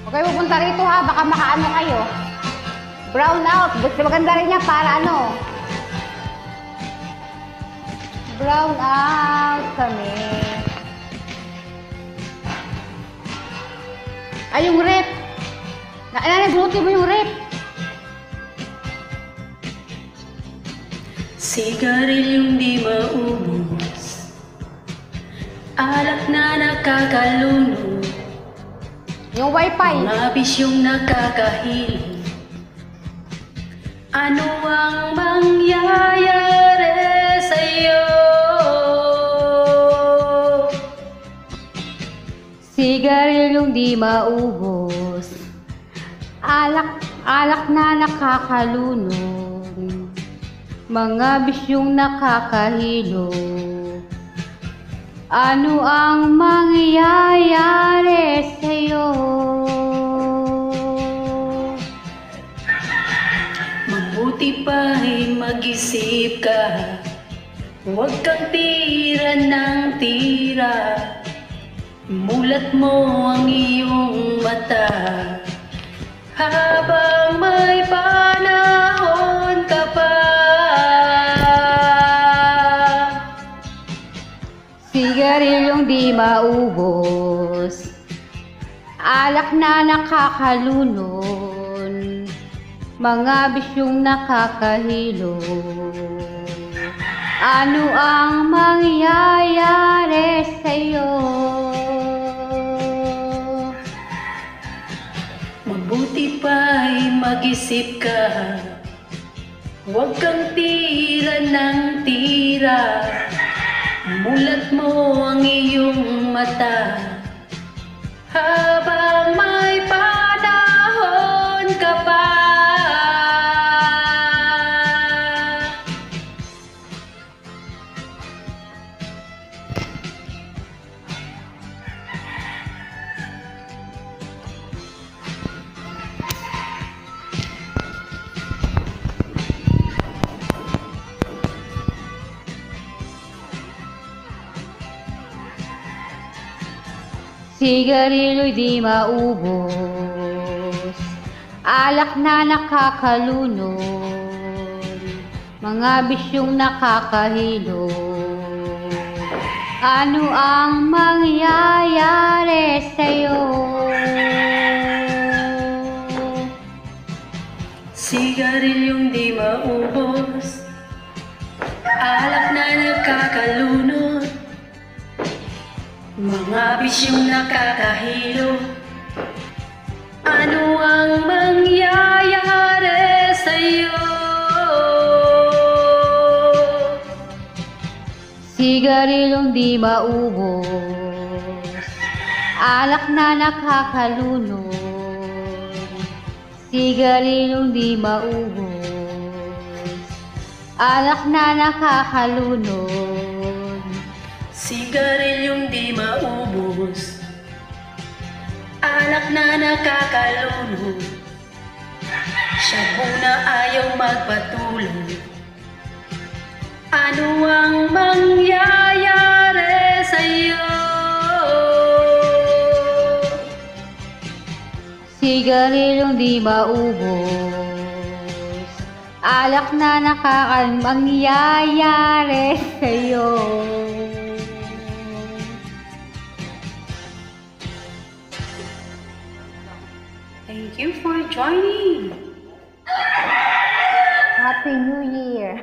Huwag kayo pupunta rito ha, baka makaano kayo. Brown out. Gusto maganda rin niya para ano. Brown out kami. Ay, yung rep. Nagluti mo yung rep. Sigarilyong di maubos, alak na nakakalunod, Yung wifi. mga bisyong nakakahilo. Ano ang mangyayari sa'yo? Sigarilyong di maubos, alak na nakakalunod, mga bisyong nakakahilo. Ano ang mangyayari sa'yo? Mabuti pa'y mag-isip ka, huwag kang tira ng tira. Mulat mo ang iyong mata habang may panahon ka pa. Sigarilyong di maubos, alak na nakakalunod, mga bisyong nakakahilo. Ano ang mangyayari sa'yo? Mabuti pa'y mag-isip ka, huwag kang tira ng tira. Mulat mo ang iyong mata habang may panahon ka pa. Sigarilyo'y di maubos, alak na nakakalunod, mga bisyong nakakahilo. Ano ang mangyayari sa'yo? Sigarilyong di maubos, alak na nakakalunod, mga bisyong nakakahilo. Ano ang mangyayari sa'yo? Sigarilyong di maubos, alak na nakakalunod, sigarilyong di maubos, alak na nakakalunod. Sigarilyong di maubos, alak na nakakalunod, shabu na ayaw magpatuloy. Ano ang mangyayari sa'yo? Sigarilyong di maubos, alak na mangyayari sa'yo. Thank you for joining. Happy New Year!